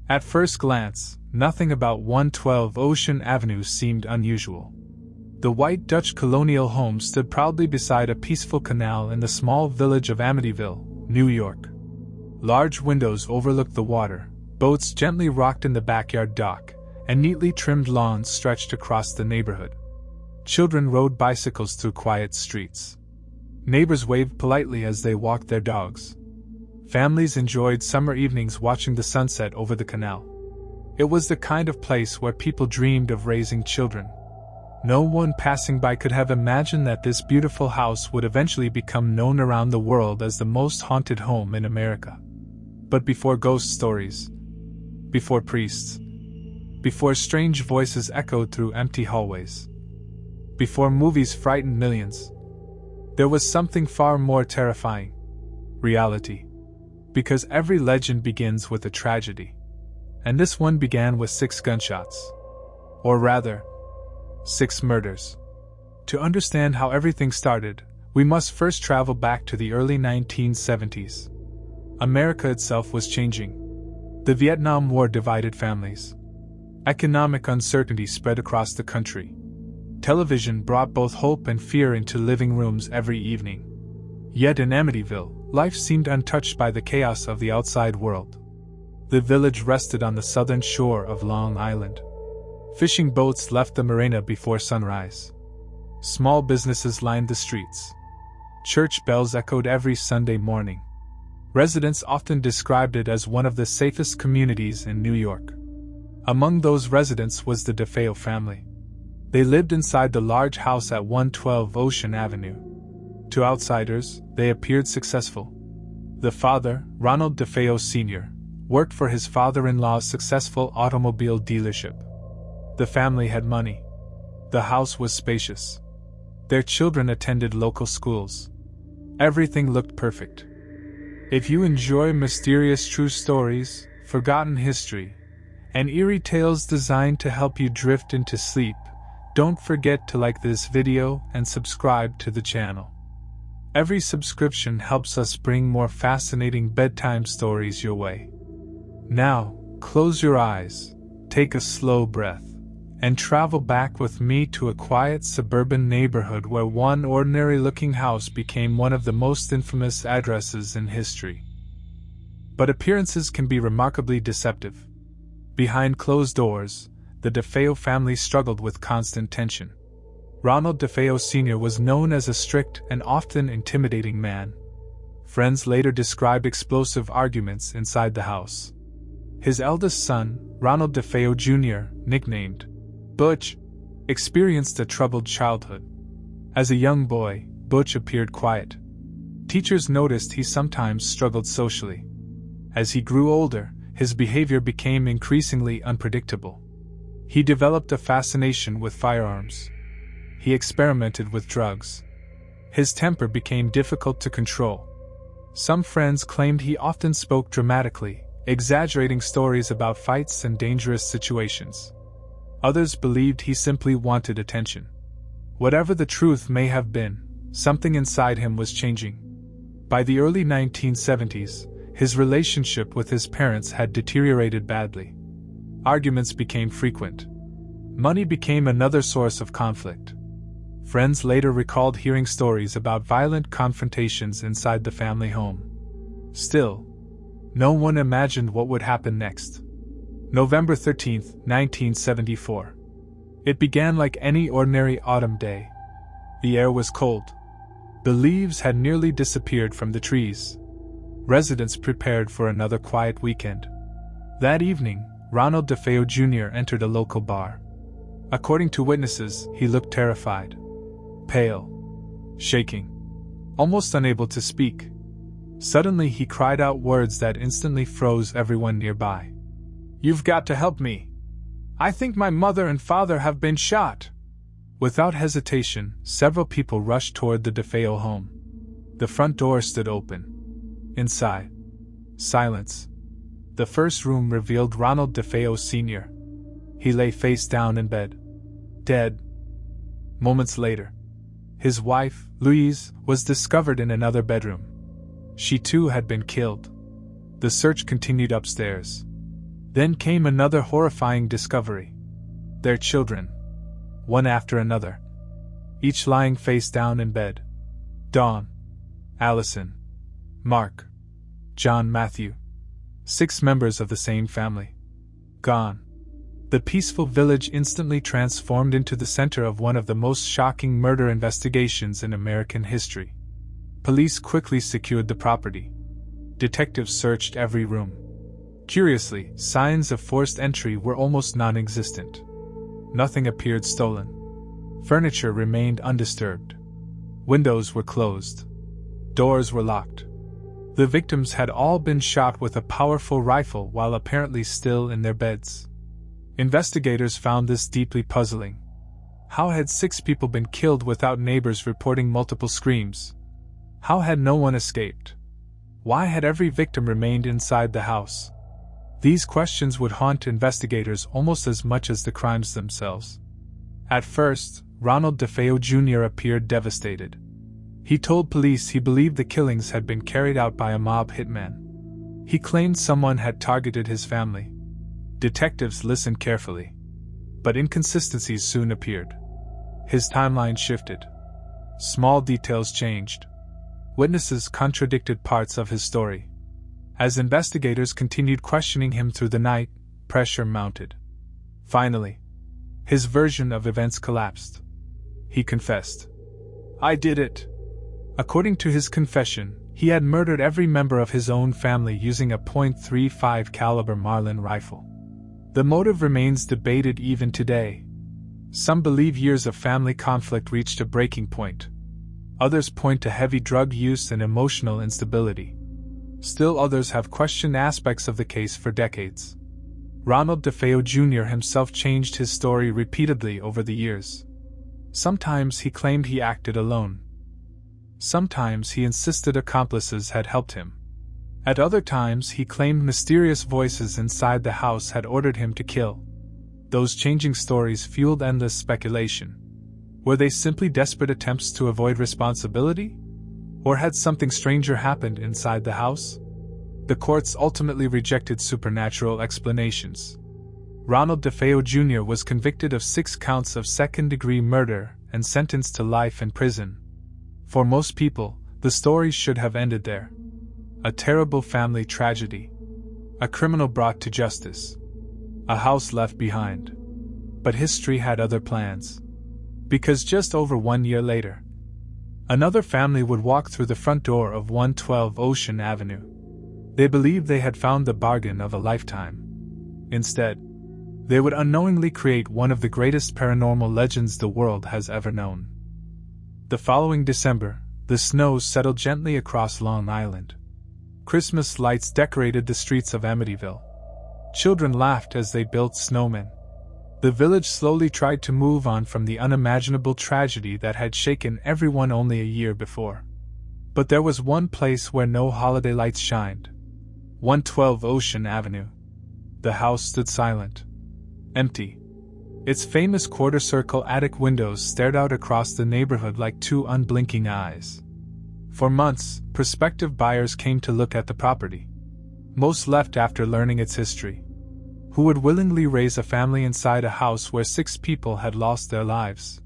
At first glance, nothing about 112 Ocean Avenue seemed unusual. The white Dutch colonial home stood proudly beside a peaceful canal in the small village of Amityville, New York. Large windows overlooked the water, boats gently rocked in the backyard dock, and neatly trimmed lawns stretched across the neighborhood. Children rode bicycles through quiet streets. Neighbors waved politely as they walked their dogs. Families enjoyed summer evenings watching the sunset over the canal. It was the kind of place where people dreamed of raising children. No one passing by could have imagined that this beautiful house would eventually become known around the world as the most haunted home in America. But before ghost stories, before priests, before strange voices echoed through empty hallways, before movies frightened millions, there was something far more terrifying: reality. Because every legend begins with a tragedy. And this one began with 6 gunshots. Or rather, 6 murders. To understand how everything started, we must first travel back to the early 1970s. America itself was changing. The Vietnam War divided families. Economic uncertainty spread across the country. Television brought both hope and fear into living rooms every evening. Yet in Amityville, life seemed untouched by the chaos of the outside world. The village rested on the southern shore of Long Island. Fishing boats left the marina before sunrise. Small businesses lined the streets. Church bells echoed every Sunday morning. Residents often described it as one of the safest communities in New York. Among those residents was the DeFeo family. They lived inside the large house at 112 Ocean Avenue. To outsiders, they appeared successful. The father, Ronald DeFeo Sr., worked for his father-in-law's successful automobile dealership. The family had money. The house was spacious. Their children attended local schools. Everything looked perfect. If you enjoy mysterious true stories, forgotten history, and eerie tales designed to help you drift into sleep, don't forget to like this video and subscribe to the channel. Every subscription helps us bring more fascinating bedtime stories your way. Now, close your eyes, take a slow breath, and travel back with me to a quiet suburban neighborhood where one ordinary-looking house became one of the most infamous addresses in history. But appearances can be remarkably deceptive. Behind closed doors, the DeFeo family struggled with constant tension. Ronald DeFeo Sr. was known as a strict and often intimidating man. Friends later described explosive arguments inside the house. His eldest son, Ronald DeFeo Jr., nicknamed Butch, experienced a troubled childhood. As a young boy, Butch appeared quiet. Teachers noticed he sometimes struggled socially. As he grew older, his behavior became increasingly unpredictable. He developed a fascination with firearms. He experimented with drugs. His temper became difficult to control. Some friends claimed he often spoke dramatically, exaggerating stories about fights and dangerous situations. Others believed he simply wanted attention. Whatever the truth may have been, something inside him was changing. By the early 1970s, his relationship with his parents had deteriorated badly. Arguments became frequent. Money became another source of conflict. Friends later recalled hearing stories about violent confrontations inside the family home. Still, no one imagined what would happen next. November 13, 1974. It began like any ordinary autumn day. The air was cold. The leaves had nearly disappeared from the trees. Residents prepared for another quiet weekend. That evening, Ronald DeFeo Jr. entered a local bar. According to witnesses, he looked terrified. Pale. Shaking. Almost unable to speak. Suddenly he cried out words that instantly froze everyone nearby. "You've got to help me. I think my mother and father have been shot." Without hesitation, several people rushed toward the DeFeo home. The front door stood open. Inside, silence. The first room revealed Ronald DeFeo Sr. He lay face down in bed. Dead. Moments later, his wife, Louise, was discovered in another bedroom. She too had been killed. The search continued upstairs. Then came another horrifying discovery. Their children. One after another. Each lying face down in bed. Dawn. Allison. Mark. John Matthew. 6 members of the same family. Gone. The peaceful village instantly transformed into the center of one of the most shocking murder investigations in American history. Police quickly secured the property. Detectives searched every room. Curiously, signs of forced entry were almost non-existent. Nothing appeared stolen. Furniture remained undisturbed. Windows were closed. Doors were locked. The victims had all been shot with a powerful rifle while apparently still in their beds. Investigators found this deeply puzzling. How had 6 people been killed without neighbors reporting multiple screams? How had no one escaped? Why had every victim remained inside the house? These questions would haunt investigators almost as much as the crimes themselves. At first, Ronald DeFeo Jr. appeared devastated. He told police he believed the killings had been carried out by a mob hitman. He claimed someone had targeted his family. Detectives listened carefully. But inconsistencies soon appeared. His timeline shifted. Small details changed. Witnesses contradicted parts of his story. As investigators continued questioning him through the night, pressure mounted. Finally, his version of events collapsed. He confessed. "I did it." According to his confession, he had murdered every member of his own family using a .35 caliber Marlin rifle. The motive remains debated even today. Some believe years of family conflict reached a breaking point. Others point to heavy drug use and emotional instability. Still others have questioned aspects of the case for decades. Ronald DeFeo Jr. himself changed his story repeatedly over the years. Sometimes he claimed he acted alone. Sometimes he insisted accomplices had helped him. At other times he claimed mysterious voices inside the house had ordered him to kill. Those changing stories fueled endless speculation. Were they simply desperate attempts to avoid responsibility? Or had something stranger happened inside the house? The courts ultimately rejected supernatural explanations. Ronald DeFeo Jr. was convicted of 6 counts of second-degree murder and sentenced to life in prison. For most people, the story should have ended there. A terrible family tragedy. A criminal brought to justice. A house left behind. But history had other plans. Because just over 1 year later, another family would walk through the front door of 112 Ocean Avenue. They believed they had found the bargain of a lifetime. Instead, they would unknowingly create one of the greatest paranormal legends the world has ever known. The following December, the snow settled gently across Long Island. Christmas lights decorated the streets of Amityville. Children laughed as they built snowmen. The village slowly tried to move on from the unimaginable tragedy that had shaken everyone only a year before. But there was one place where no holiday lights shined. 112 Ocean Avenue. The house stood silent. Empty. Its famous quarter-circle attic windows stared out across the neighborhood like 2 unblinking eyes. For months, prospective buyers came to look at the property. Most left after learning its history. Who would willingly raise a family inside a house where 6 people had lost their lives?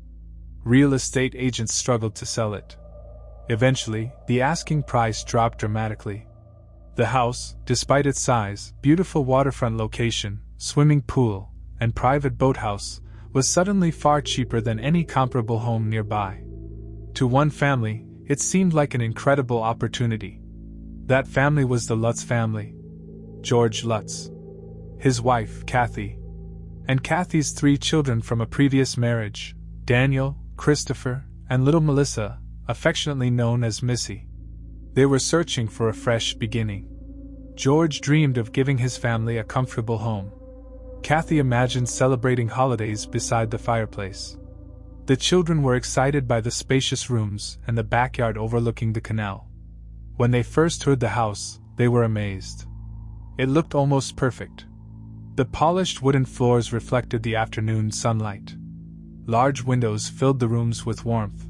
Real estate agents struggled to sell it. Eventually, the asking price dropped dramatically. The house, despite its size, beautiful waterfront location, swimming pool, and private boathouse, was suddenly far cheaper than any comparable home nearby. To one family, it seemed like an incredible opportunity. That family was the Lutz family. George Lutz. His wife, Kathy. And Kathy's 3 children from a previous marriage, Daniel, Christopher, and little Melissa, affectionately known as Missy. They were searching for a fresh beginning. George dreamed of giving his family a comfortable home. Kathy imagined celebrating holidays beside the fireplace. The children were excited by the spacious rooms and the backyard overlooking the canal. When they first toured the house, they were amazed. It looked almost perfect. The polished wooden floors reflected the afternoon sunlight. Large windows filled the rooms with warmth.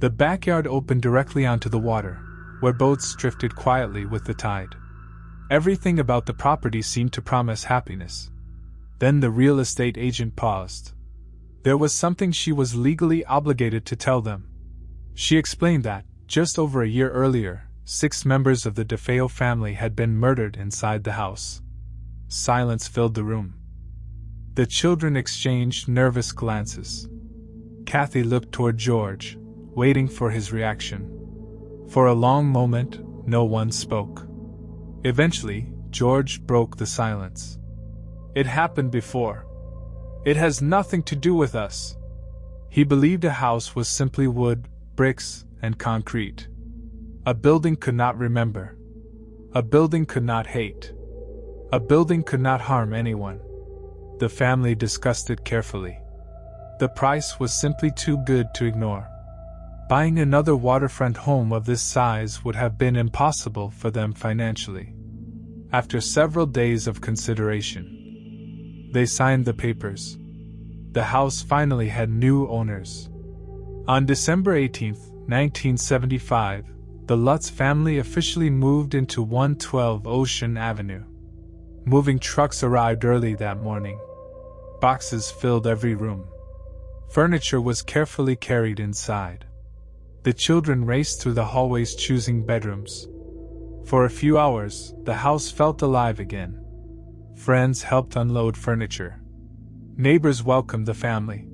The backyard opened directly onto the water, where boats drifted quietly with the tide. Everything about the property seemed to promise happiness. Then the real estate agent paused. There was something she was legally obligated to tell them. She explained that, just over a year earlier, 6 members of the DeFeo family had been murdered inside the house. Silence filled the room. The children exchanged nervous glances. Kathy looked toward George, waiting for his reaction. For a long moment, no one spoke. Eventually, George broke the silence. It happened before. It has nothing to do with us. He believed a house was simply wood, bricks, and concrete. A building could not remember. A building could not hate. A building could not harm anyone. The family discussed it carefully. The price was simply too good to ignore. Buying another waterfront home of this size would have been impossible for them financially. After several days of consideration, they signed the papers. The house finally had new owners. On December 18, 1975, the Lutz family officially moved into 112 Ocean Avenue. Moving trucks arrived early that morning. Boxes filled every room. Furniture was carefully carried inside. The children raced through the hallways choosing bedrooms. For a few hours, the house felt alive again. Friends helped unload furniture. Neighbors welcomed the family.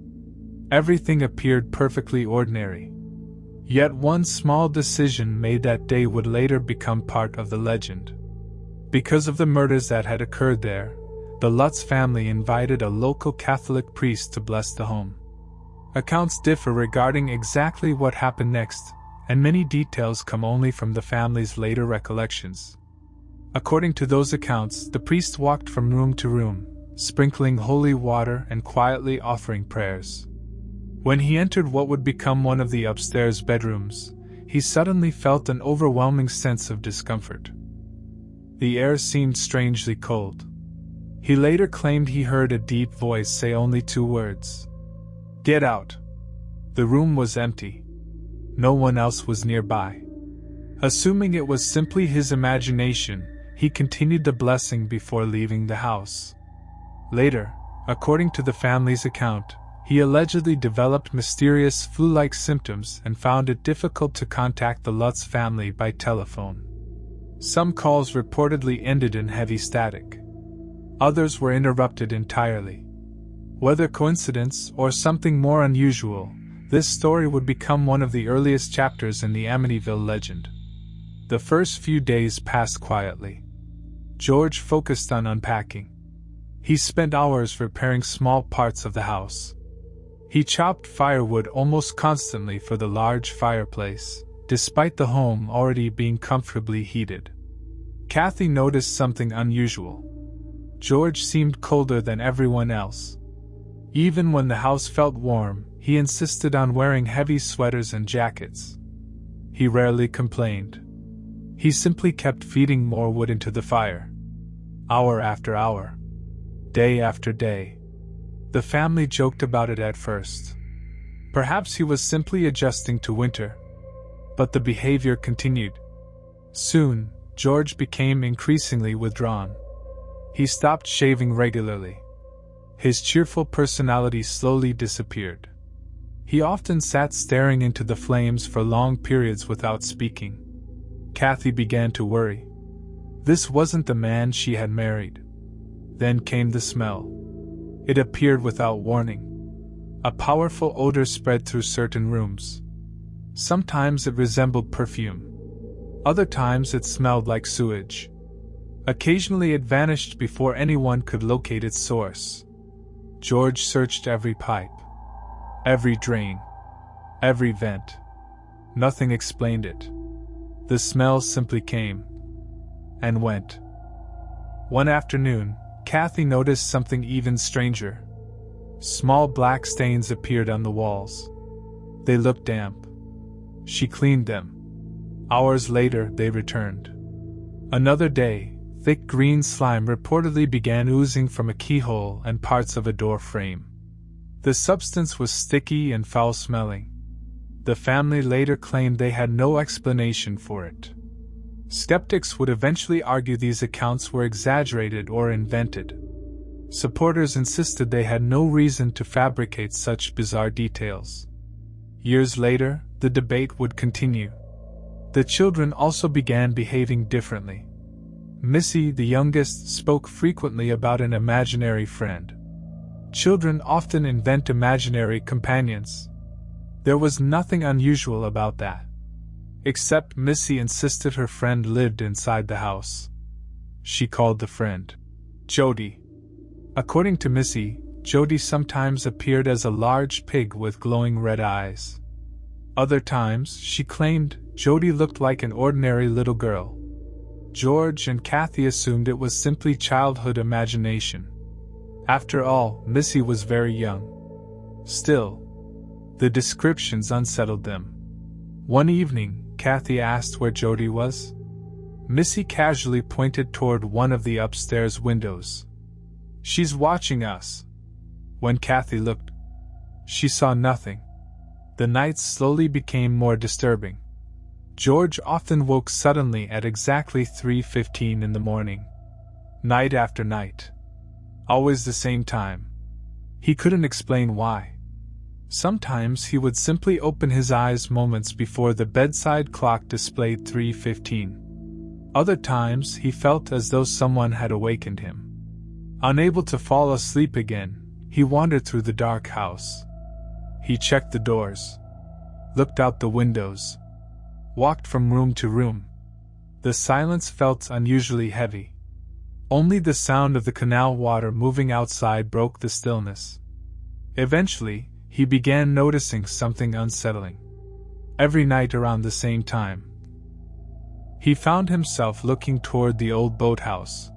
Everything appeared perfectly ordinary. Yet one small decision made that day would later become part of the legend. Because of the murders that had occurred there, the Lutz family invited a local Catholic priest to bless the home. Accounts differ regarding exactly what happened next, and many details come only from the family's later recollections. According to those accounts, the priest walked from room to room, sprinkling holy water and quietly offering prayers. When he entered what would become one of the upstairs bedrooms, he suddenly felt an overwhelming sense of discomfort. The air seemed strangely cold. He later claimed he heard a deep voice say only 2 words. "Get out." The room was empty. No one else was nearby. Assuming it was simply his imagination, he continued the blessing before leaving the house. Later, according to the family's account, he allegedly developed mysterious flu-like symptoms and found it difficult to contact the Lutz family by telephone. Some calls reportedly ended in heavy static. Others were interrupted entirely. Whether coincidence or something more unusual, this story would become one of the earliest chapters in the Amityville legend. The first few days passed quietly. George focused on unpacking. He spent hours repairing small parts of the house. He chopped firewood almost constantly for the large fireplace, despite the home already being comfortably heated. Kathy noticed something unusual. George seemed colder than everyone else. Even when the house felt warm, he insisted on wearing heavy sweaters and jackets. He rarely complained. He simply kept feeding more wood into the fire. Hour after hour. Day after day. The family joked about it at first. Perhaps he was simply adjusting to winter. But the behavior continued. Soon, George became increasingly withdrawn. He stopped shaving regularly. His cheerful personality slowly disappeared. He often sat staring into the flames for long periods without speaking. Kathy began to worry. This wasn't the man she had married. Then came the smell. It appeared without warning. A powerful odor spread through certain rooms. Sometimes it resembled perfume. Other times it smelled like sewage. Occasionally it vanished before anyone could locate its source. George searched every pipe, every drain, every vent. Nothing explained it. The smell simply came and went. One afternoon, Kathy noticed something even stranger. Small black stains appeared on the walls. They looked damp. She cleaned them. Hours later, they returned. Another day, thick green slime reportedly began oozing from a keyhole and parts of a door frame. The substance was sticky and foul-smelling. The family later claimed they had no explanation for it. Skeptics would eventually argue these accounts were exaggerated or invented. Supporters insisted they had no reason to fabricate such bizarre details. Years later, the debate would continue. The children also began behaving differently. Missy, the youngest, spoke frequently about an imaginary friend. Children often invent imaginary companions. There was nothing unusual about that. Except Missy insisted her friend lived inside the house. She called the friend Jody. According to Missy, Jody sometimes appeared as a large pig with glowing red eyes. Other times, she claimed, Jody looked like an ordinary little girl. George and Kathy assumed it was simply childhood imagination. After all, Missy was very young. Still, the descriptions unsettled them. One evening, Kathy asked where Jody was. Missy casually pointed toward one of the upstairs windows. "She's watching us." When Kathy looked, she saw nothing. The nights slowly became more disturbing. George often woke suddenly at exactly 3:15 in the morning. Night after night. Always the same time. He couldn't explain why. Sometimes he would simply open his eyes moments before the bedside clock displayed 3:15. Other times he felt as though someone had awakened him. Unable to fall asleep again, he wandered through the dark house. He checked the doors, looked out the windows, walked from room to room. The silence felt unusually heavy. Only the sound of the canal water moving outside broke the stillness. Eventually, he began noticing something unsettling. Every night around the same time, he found himself looking toward the old boathouse,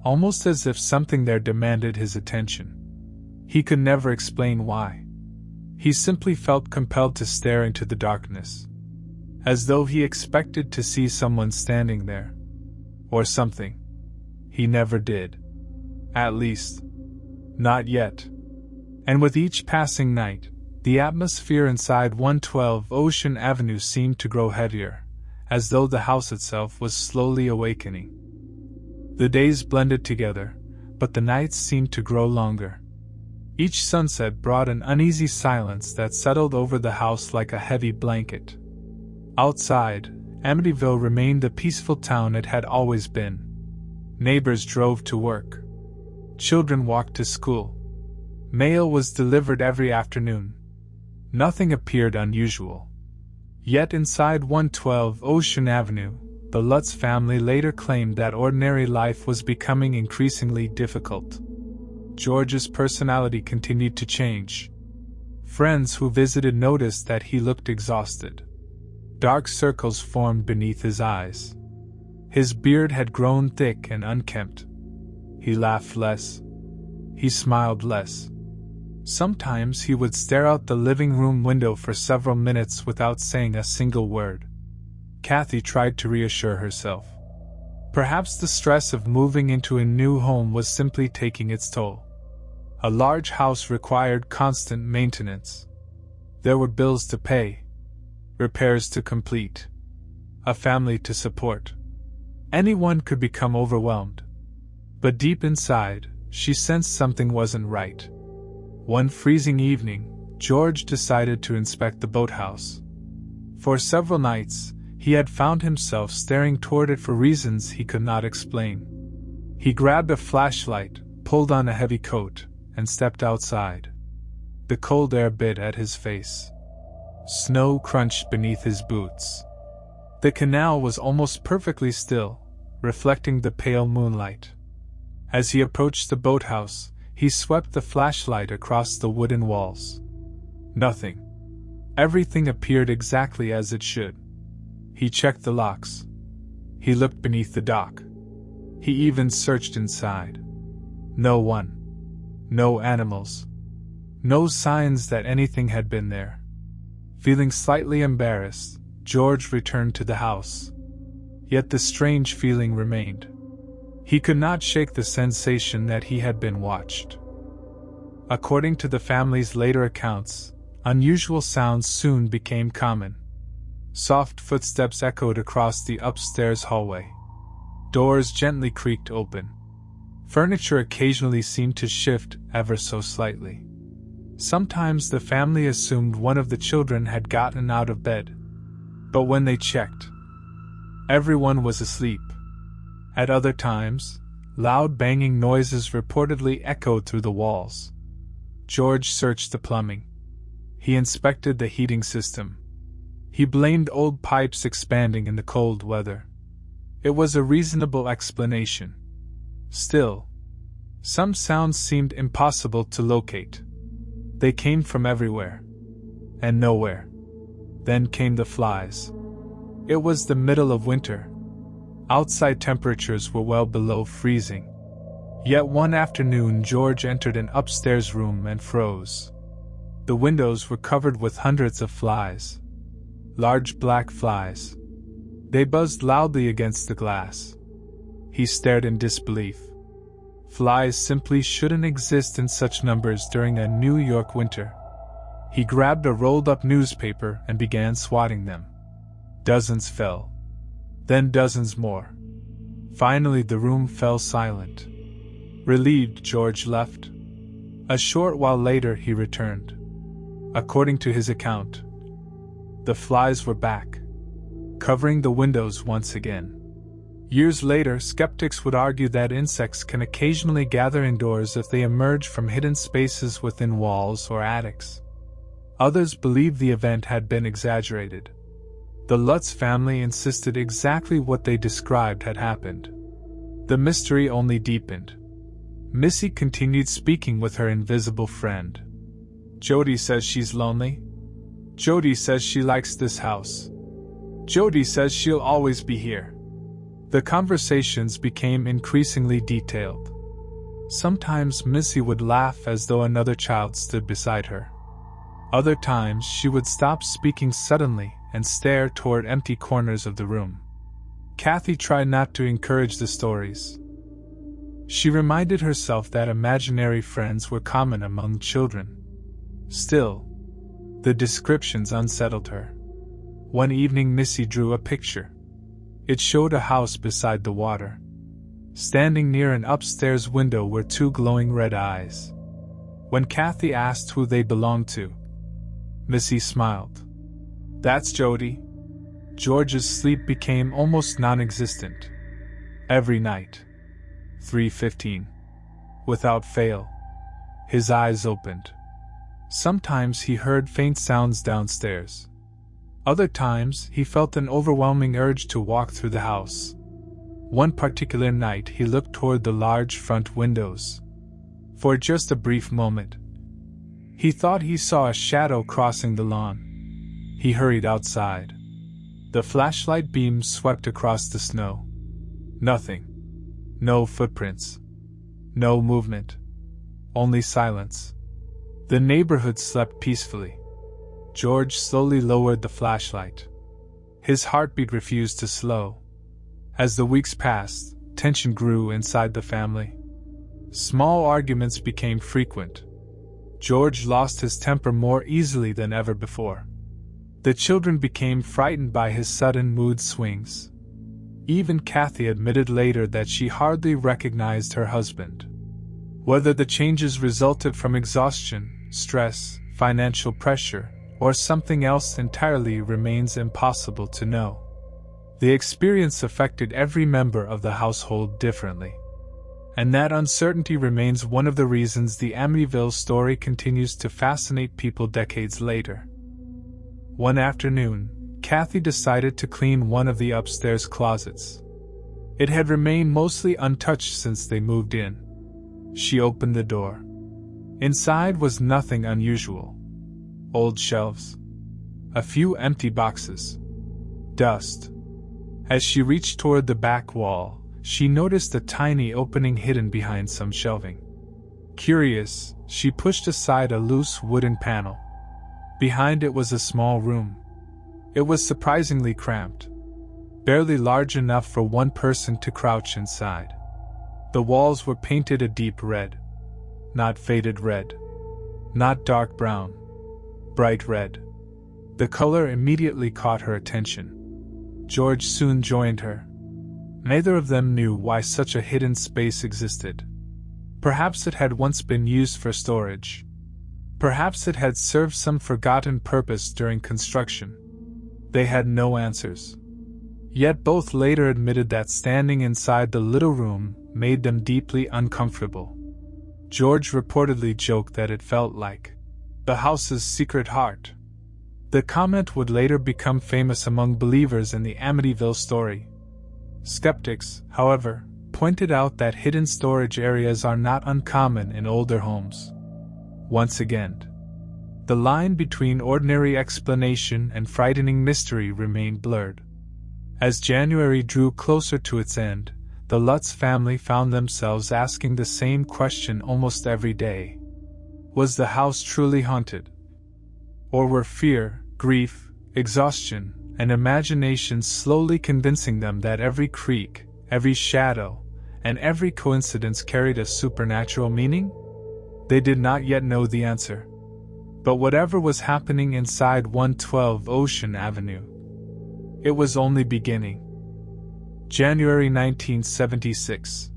almost as if something there demanded his attention. He could never explain why. He simply felt compelled to stare into the darkness, as though he expected to see someone standing there. Or something. He never did. At least, not yet. And with each passing night, the atmosphere inside 112 Ocean Avenue seemed to grow heavier, as though the house itself was slowly awakening. The days blended together, but the nights seemed to grow longer. Each sunset brought an uneasy silence that settled over the house like a heavy blanket. Outside, Amityville remained the peaceful town it had always been. Neighbors drove to work. Children walked to school. Mail was delivered every afternoon. Nothing appeared unusual. Yet inside 112 Ocean Avenue, the Lutz family later claimed that ordinary life was becoming increasingly difficult. George's personality continued to change. Friends who visited noticed that he looked exhausted. Dark circles formed beneath his eyes. His beard had grown thick and unkempt. He laughed less. He smiled less. Sometimes he would stare out the living room window for several minutes without saying a single word. Kathy tried to reassure herself. Perhaps the stress of moving into a new home was simply taking its toll. A large house required constant maintenance. There were bills to pay, repairs to complete, a family to support. Anyone could become overwhelmed. But deep inside, she sensed something wasn't right. One freezing evening, George decided to inspect the boathouse. For several nights, he had found himself staring toward it for reasons he could not explain. He grabbed a flashlight, pulled on a heavy coat, and stepped outside. The cold air bit at his face. Snow crunched beneath his boots. The canal was almost perfectly still, reflecting the pale moonlight. As he approached the boathouse, he swept the flashlight across the wooden walls. Nothing. Everything appeared exactly as it should. He checked the locks. He looked beneath the dock. He even searched inside. No one. No animals. No signs that anything had been there. Feeling slightly embarrassed, George returned to the house. Yet the strange feeling remained. He could not shake the sensation that he had been watched. According to the family's later accounts, unusual sounds soon became common. Soft footsteps echoed across the upstairs hallway. Doors gently creaked open. Furniture occasionally seemed to shift ever so slightly. Sometimes the family assumed one of the children had gotten out of bed. But when they checked, everyone was asleep. At other times, loud banging noises reportedly echoed through the walls. George searched the plumbing. He inspected the heating system. He blamed old pipes expanding in the cold weather. It was a reasonable explanation. Still, some sounds seemed impossible to locate. They came from everywhere. And nowhere. Then came the flies. It was the middle of winter. Outside temperatures were well below freezing. Yet one afternoon George entered an upstairs room and froze. The windows were covered with hundreds of flies. Large black flies. They buzzed loudly against the glass. He stared in disbelief. Flies simply shouldn't exist in such numbers during a New York winter. He grabbed a rolled-up newspaper and began swatting them. Dozens fell. Then dozens more. Finally the room fell silent. Relieved, George left. A short while later he returned. According to his account, the flies were back, covering the windows once again. Years later, skeptics would argue that insects can occasionally gather indoors if they emerge from hidden spaces within walls or attics. Others believed the event had been exaggerated. The Lutz family insisted exactly what they described had happened. The mystery only deepened. Missy continued speaking with her invisible friend. Jody says she's lonely. Jody says she likes this house. Jody says she'll always be here. The conversations became increasingly detailed. Sometimes Missy would laugh as though another child stood beside her. Other times she would stop speaking suddenly and stare toward empty corners of the room. Kathy tried not to encourage the stories. She reminded herself that imaginary friends were common among children. Still, the descriptions unsettled her. One evening Missy drew a picture. It showed a house beside the water. Standing near an upstairs window were two glowing red eyes. When Kathy asked who they belonged to, Missy smiled. That's Jody. George's sleep became almost non-existent. Every night, 3:15, without fail, his eyes opened. Sometimes he heard faint sounds downstairs. Other times he felt an overwhelming urge to walk through the house. One particular night he looked toward the large front windows. For just a brief moment, he thought he saw a shadow crossing the lawn. He hurried outside. The flashlight beams swept across the snow. Nothing. No footprints. No movement. Only silence. The neighborhood slept peacefully. George slowly lowered the flashlight. His heartbeat refused to slow. As the weeks passed, tension grew inside the family. Small arguments became frequent. George lost his temper more easily than ever before. The children became frightened by his sudden mood swings. Even Kathy admitted later that she hardly recognized her husband. Whether the changes resulted from exhaustion, stress, financial pressure, or something else entirely remains impossible to know. The experience affected every member of the household differently. And that uncertainty remains one of the reasons the Amityville story continues to fascinate people decades later. One afternoon, Kathy decided to clean one of the upstairs closets. It had remained mostly untouched since they moved in. She opened the door. Inside was nothing unusual. Old shelves. A few empty boxes. Dust. As she reached toward the back wall, she noticed a tiny opening hidden behind some shelving. Curious, she pushed aside a loose wooden panel. Behind it was a small room. It was surprisingly cramped. Barely large enough for one person to crouch inside. The walls were painted a deep red. Not faded red. Not dark brown. Bright red. The color immediately caught her attention. George soon joined her. Neither of them knew why such a hidden space existed. Perhaps it had once been used for storage. Perhaps it had served some forgotten purpose during construction. They had no answers. Yet both later admitted that standing inside the little room made them deeply uncomfortable. George reportedly joked that it felt like the house's secret heart. The comment would later become famous among believers in the Amityville story. Skeptics, however, pointed out that hidden storage areas are not uncommon in older homes. Once again, the line between ordinary explanation and frightening mystery remained blurred. As January drew closer to its end, the Lutz family found themselves asking the same question almost every day. Was the house truly haunted? Or were fear, grief, exhaustion, and imagination slowly convincing them that every creak, every shadow, and every coincidence carried a supernatural meaning? They did not yet know the answer. But whatever was happening inside 112 Ocean Avenue, it was only beginning. January 1976.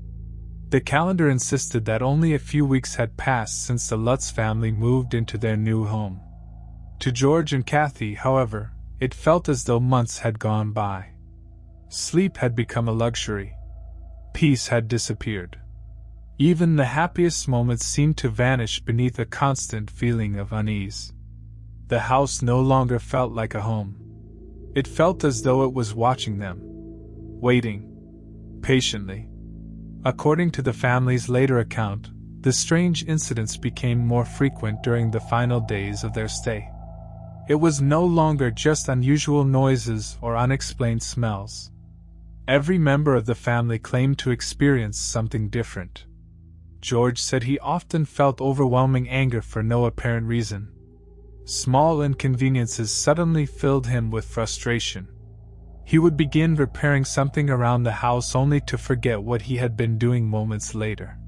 The calendar insisted that only a few weeks had passed since the Lutz family moved into their new home. To George and Kathy, however, it felt as though months had gone by. Sleep had become a luxury. Peace had disappeared. Even the happiest moments seemed to vanish beneath a constant feeling of unease. The house no longer felt like a home. It felt as though it was watching them, waiting patiently. According to the family's later account, the strange incidents became more frequent during the final days of their stay. It was no longer just unusual noises or unexplained smells. Every member of the family claimed to experience something different. George said he often felt overwhelming anger for no apparent reason. Small inconveniences suddenly filled him with frustration. He would begin repairing something around the house only to forget what he had been doing moments later.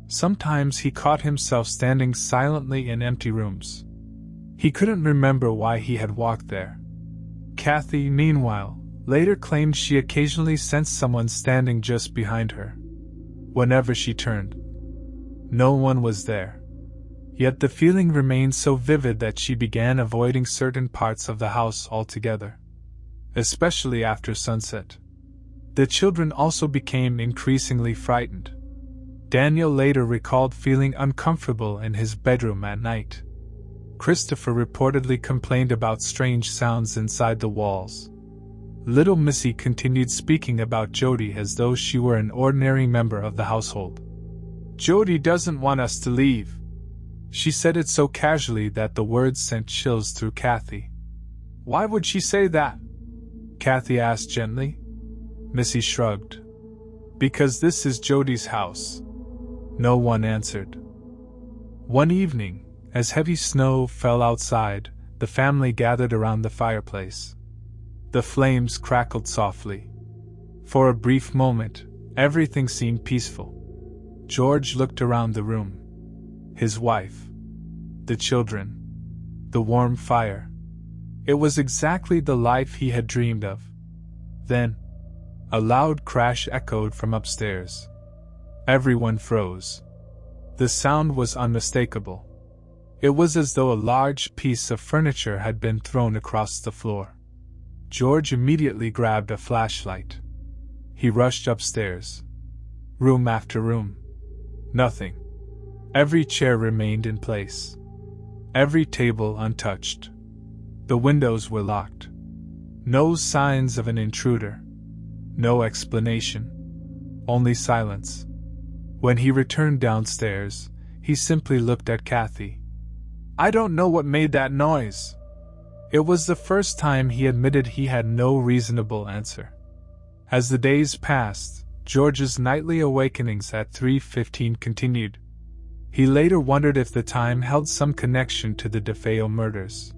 Sometimes he caught himself standing silently in empty rooms. He couldn't remember why he had walked there. Kathy, meanwhile, later claimed she occasionally sensed someone standing just behind her. Whenever she turned, no one was there. Yet the feeling remained so vivid that she began avoiding certain parts of the house altogether, especially after sunset. The children also became increasingly frightened. Daniel later recalled feeling uncomfortable in his bedroom at night. Christopher reportedly complained about strange sounds inside the walls. Little Missy continued speaking about Jody as though she were an ordinary member of the household. "Jody doesn't want us to leave." She said it so casually that the words sent chills through Kathy. "Why would she say that?" Kathy asked gently. Missy shrugged. "Because this is Jody's house." No one answered. One evening, as heavy snow fell outside, the family gathered around the fireplace. The flames crackled softly. For a brief moment, everything seemed peaceful. George looked around the room. His wife, the children, the warm fire. It was exactly the life he had dreamed of. Then, a loud crash echoed from upstairs. Everyone froze. The sound was unmistakable. It was as though a large piece of furniture had been thrown across the floor. George immediately grabbed a flashlight. He rushed upstairs. Room after room. Nothing. Every chair remained in place. Every table untouched. The windows were locked. No signs of an intruder. No explanation. Only silence. When he returned downstairs, he simply looked at Kathy. "I don't know what made that noise." It was the first time he admitted he had no reasonable answer. As the days passed, George's nightly awakenings at 3:15 continued. He later wondered if the time held some connection to the DeFeo murders.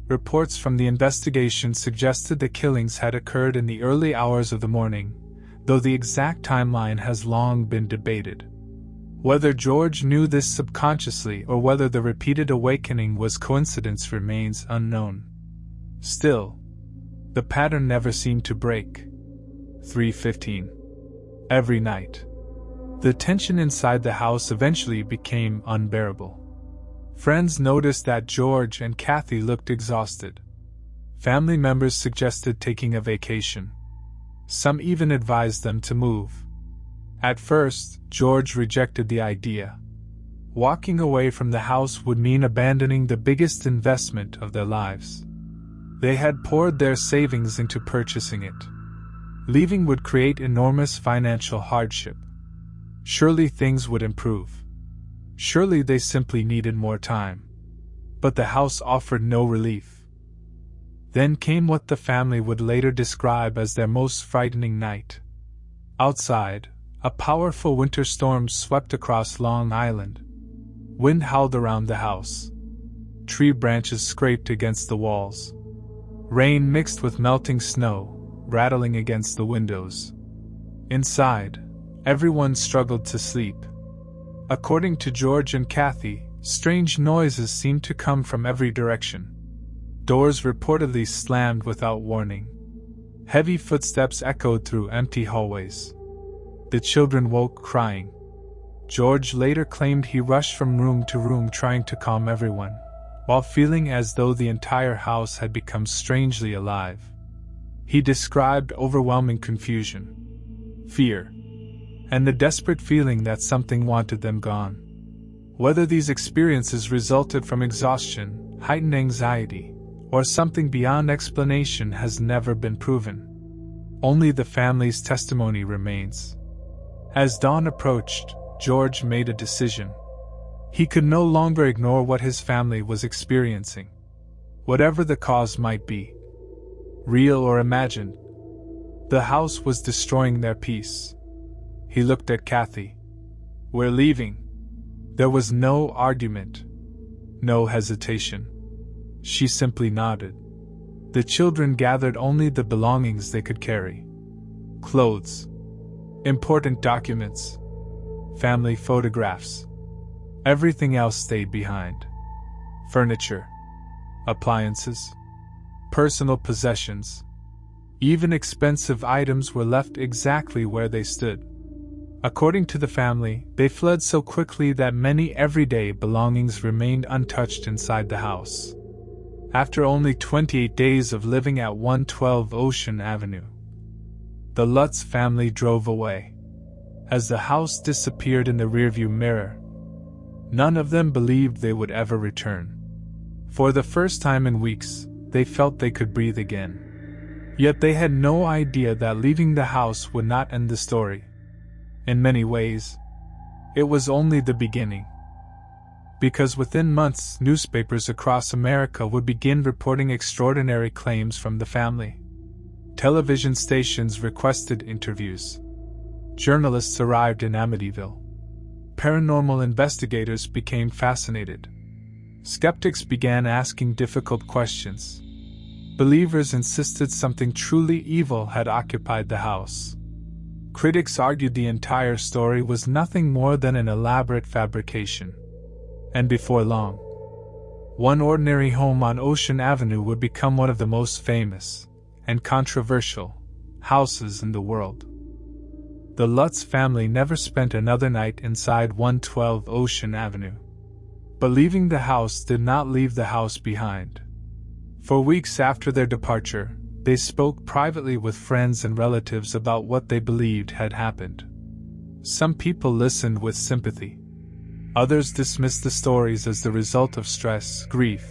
Reports from the investigation suggested the killings had occurred in the early hours of the morning, though the exact timeline has long been debated. Whether George knew this subconsciously or whether the repeated awakening was coincidence remains unknown. Still, the pattern never seemed to break. 3:15. Every night. The tension inside the house eventually became unbearable. Friends noticed that George and Kathy looked exhausted. Family members suggested taking a vacation. Some even advised them to move. At first, George rejected the idea. Walking away from the house would mean abandoning the biggest investment of their lives. They had poured their savings into purchasing it. Leaving would create enormous financial hardship. Surely things would improve. Surely they simply needed more time. But the house offered no relief. Then came what the family would later describe as their most frightening night. Outside, a powerful winter storm swept across Long Island. Wind howled around the house. Tree branches scraped against the walls. Rain mixed with melting snow, rattling against the windows. Inside, everyone struggled to sleep. According to George and Kathy, strange noises seemed to come from every direction. Doors reportedly slammed without warning. Heavy footsteps echoed through empty hallways. The children woke crying. George later claimed he rushed from room to room trying to calm everyone, while feeling as though the entire house had become strangely alive. He described overwhelming confusion, fear, and the desperate feeling that something wanted them gone. Whether these experiences resulted from exhaustion, heightened anxiety, or something beyond explanation has never been proven. Only the family's testimony remains. As dawn approached, George made a decision. He could no longer ignore what his family was experiencing. Whatever the cause might be, real or imagined, the house was destroying their peace. He looked at Kathy. "We're leaving." There was no argument, no hesitation. She simply nodded. The children gathered only the belongings they could carry. Clothes, important documents, family photographs. Everything else stayed behind. Furniture, appliances, personal possessions. Even expensive items were left exactly where they stood. According to the family, they fled so quickly that many everyday belongings remained untouched inside the house. After only 28 days of living at 112 Ocean Avenue, the Lutz family drove away. As the house disappeared in the rearview mirror, none of them believed they would ever return. For the first time in weeks, they felt they could breathe again. Yet they had no idea that leaving the house would not end the story. In many ways, it was only the beginning. Because within months, newspapers across America would begin reporting extraordinary claims from the family. Television stations requested interviews. Journalists arrived in Amityville. Paranormal investigators became fascinated. Skeptics began asking difficult questions. Believers insisted something truly evil had occupied the house. Critics argued the entire story was nothing more than an elaborate fabrication. And before long, one ordinary home on Ocean Avenue would become one of the most famous and controversial houses in the world. The Lutz family never spent another night inside 112 Ocean Avenue. But leaving the house did not leave the house behind. For weeks after their departure, they spoke privately with friends and relatives about what they believed had happened. Some people listened with sympathy. Others dismissed the stories as the result of stress, grief,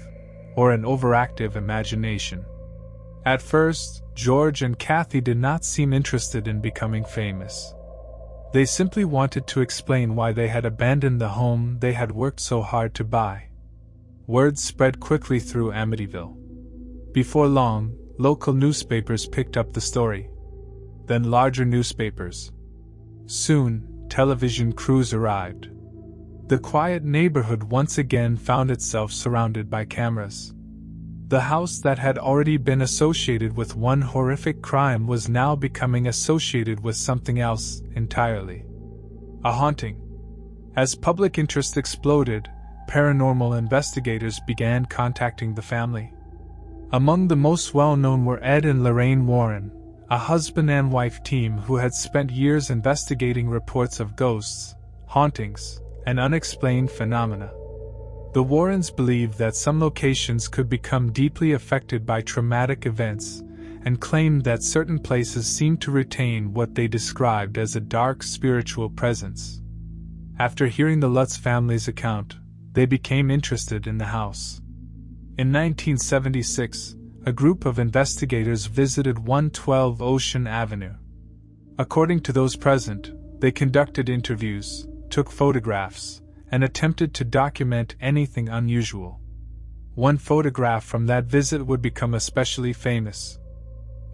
or an overactive imagination. At first, George and Kathy did not seem interested in becoming famous. They simply wanted to explain why they had abandoned the home they had worked so hard to buy. Word spread quickly through Amityville. Before long, local newspapers picked up the story. Then larger newspapers. Soon, television crews arrived. The quiet neighborhood once again found itself surrounded by cameras. The house that had already been associated with one horrific crime was now becoming associated with something else entirely. A haunting. As public interest exploded, paranormal investigators began contacting the family. Among the most well-known were Ed and Lorraine Warren, a husband and wife team who had spent years investigating reports of ghosts, hauntings, and unexplained phenomena. The Warrens believed that some locations could become deeply affected by traumatic events, and claimed that certain places seemed to retain what they described as a dark spiritual presence. After hearing the Lutz family's account, they became interested in the house. In 1976, a group of investigators visited 112 Ocean Avenue. According to those present, they conducted interviews, took photographs, and attempted to document anything unusual. One photograph from that visit would become especially famous.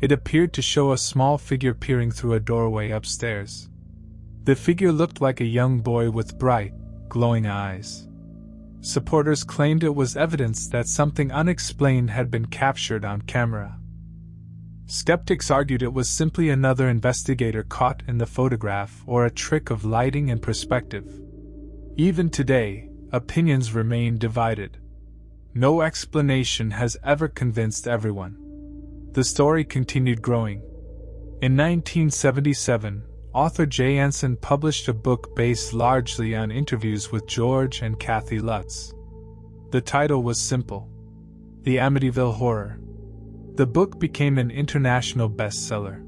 It appeared to show a small figure peering through a doorway upstairs. The figure looked like a young boy with bright, glowing eyes. Supporters claimed it was evidence that something unexplained had been captured on camera. Skeptics argued it was simply another investigator caught in the photograph or a trick of lighting and perspective. Even today, opinions remain divided. No explanation has ever convinced everyone. The story continued growing. In 1977, author Jay Anson published a book based largely on interviews with George and Kathy Lutz. The title was simple: The Amityville Horror. The book became an international bestseller.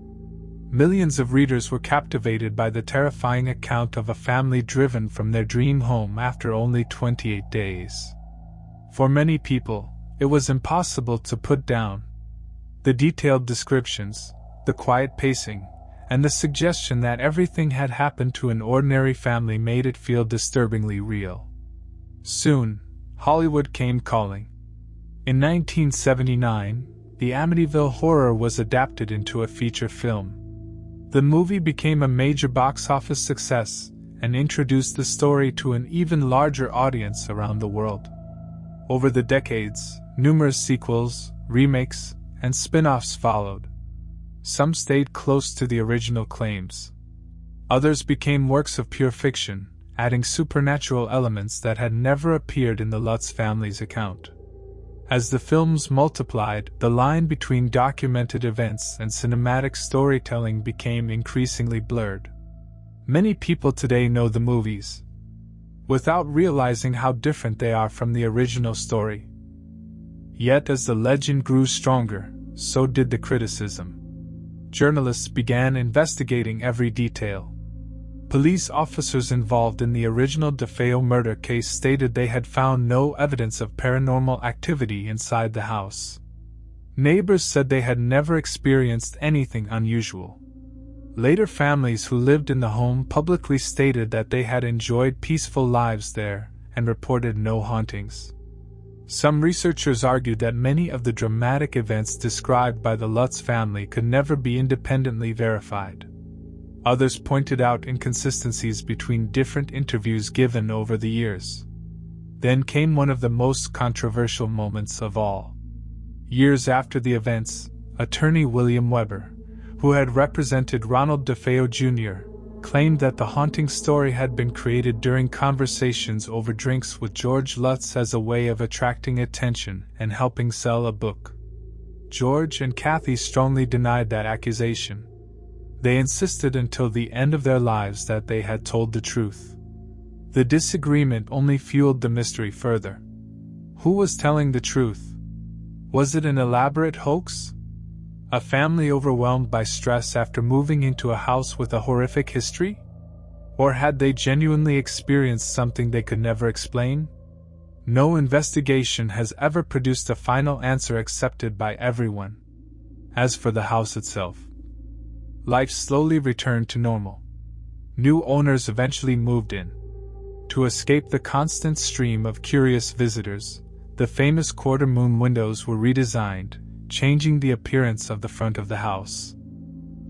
Millions of readers were captivated by the terrifying account of a family driven from their dream home after only 28 days. For many people, it was impossible to put down. The detailed descriptions, the quiet pacing, and the suggestion that everything had happened to an ordinary family made it feel disturbingly real. Soon, Hollywood came calling. In 1979, The Amityville Horror was adapted into a feature film. The movie became a major box office success and introduced the story to an even larger audience around the world. Over the decades, numerous sequels, remakes, and spin-offs followed. Some stayed close to the original claims. Others became works of pure fiction, adding supernatural elements that had never appeared in the Lutz family's account. As the films multiplied, the line between documented events and cinematic storytelling became increasingly blurred. Many people today know the movies, without realizing how different they are from the original story. Yet as the legend grew stronger, so did the criticism. Journalists began investigating every detail. Police officers involved in the original DeFeo murder case stated they had found no evidence of paranormal activity inside the house. Neighbors said they had never experienced anything unusual. Later, families who lived in the home publicly stated that they had enjoyed peaceful lives there and reported no hauntings. Some researchers argued that many of the dramatic events described by the Lutz family could never be independently verified. Others pointed out inconsistencies between different interviews given over the years. Then came one of the most controversial moments of all. Years after the events, attorney William Weber, who had represented Ronald DeFeo Jr., claimed that the haunting story had been created during conversations over drinks with George Lutz as a way of attracting attention and helping sell a book. George and Kathy strongly denied that accusation. They insisted until the end of their lives that they had told the truth. The disagreement only fueled the mystery further. Who was telling the truth? Was it an elaborate hoax? A family overwhelmed by stress after moving into a house with a horrific history? Or had they genuinely experienced something they could never explain? No investigation has ever produced a final answer accepted by everyone. As for the house itself, life slowly returned to normal. New owners eventually moved in. To escape the constant stream of curious visitors, the famous quarter-moon windows were redesigned, changing the appearance of the front of the house.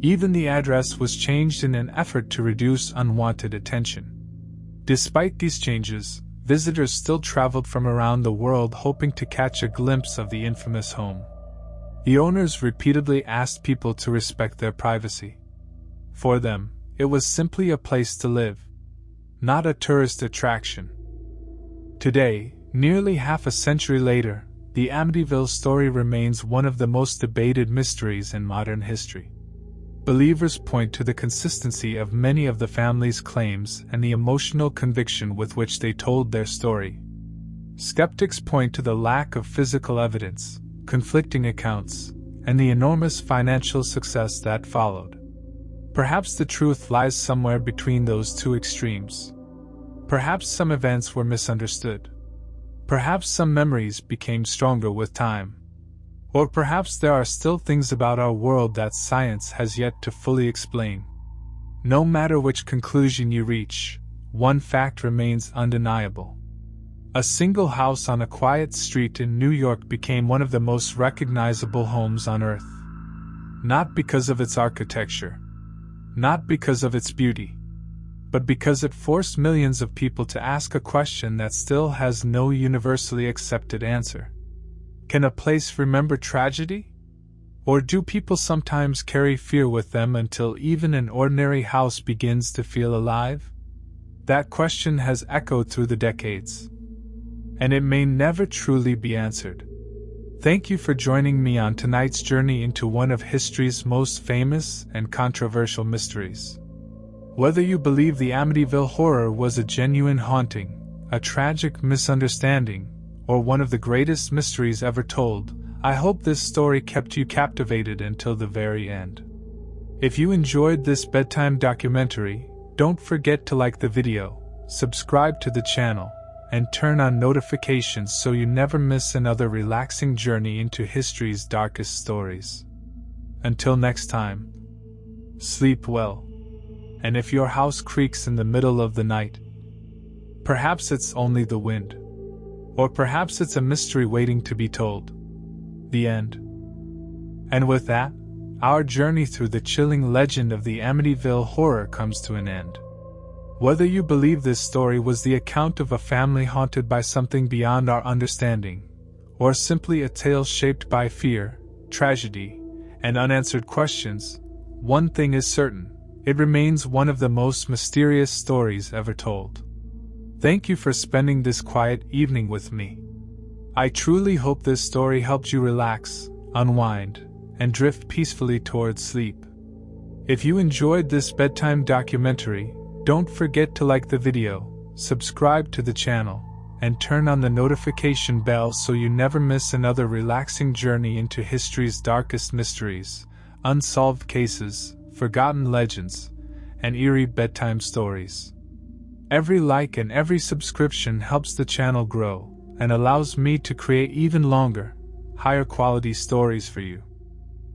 Even the address was changed in an effort to reduce unwanted attention. Despite these changes, visitors still traveled from around the world hoping to catch a glimpse of the infamous home. The owners repeatedly asked people to respect their privacy. For them, it was simply a place to live, not a tourist attraction. Today, nearly half a century later, the Amityville story remains one of the most debated mysteries in modern history. Believers point to the consistency of many of the family's claims and the emotional conviction with which they told their story. Skeptics point to the lack of physical evidence, conflicting accounts, and the enormous financial success that followed. Perhaps the truth lies somewhere between those two extremes. Perhaps some events were misunderstood. Perhaps some memories became stronger with time. Or perhaps there are still things about our world that science has yet to fully explain. No matter which conclusion you reach, one fact remains undeniable. A single house on a quiet street in New York became one of the most recognizable homes on Earth. Not because of its architecture, not because of its beauty, but because it forced millions of people to ask a question that still has no universally accepted answer. Can a place remember tragedy? Or do people sometimes carry fear with them until even an ordinary house begins to feel alive? That question has echoed through the decades, and it may never truly be answered. Thank you for joining me on tonight's journey into one of history's most famous and controversial mysteries. Whether you believe the Amityville Horror was a genuine haunting, a tragic misunderstanding, or one of the greatest mysteries ever told, I hope this story kept you captivated until the very end. If you enjoyed this bedtime documentary, don't forget to like the video, subscribe to the channel, and turn on notifications so you never miss another relaxing journey into history's darkest stories. Until next time, sleep well. And if your house creaks in the middle of the night, perhaps it's only the wind. Or perhaps it's a mystery waiting to be told. The end. And with that, our journey through the chilling legend of the Amityville Horror comes to an end. Whether you believe this story was the account of a family haunted by something beyond our understanding, or simply a tale shaped by fear, tragedy, and unanswered questions, one thing is certain: it remains one of the most mysterious stories ever told. Thank you for spending this quiet evening with me. I truly hope this story helped you relax, unwind, and drift peacefully towards sleep. If you enjoyed this bedtime documentary, don't forget to like the video, subscribe to the channel, and turn on the notification bell so you never miss another relaxing journey into history's darkest mysteries, unsolved cases, forgotten legends, and eerie bedtime stories. Every like and every subscription helps the channel grow and allows me to create even longer, higher quality stories for you.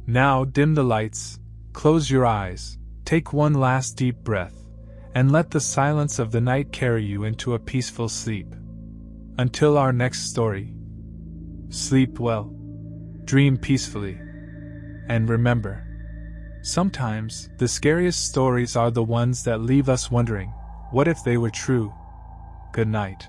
Now dim the lights, close your eyes, take one last deep breath, and let the silence of the night carry you into a peaceful sleep. Until our next story, sleep well, dream peacefully, and remember, sometimes the scariest stories are the ones that leave us wondering, what if they were true? Good night.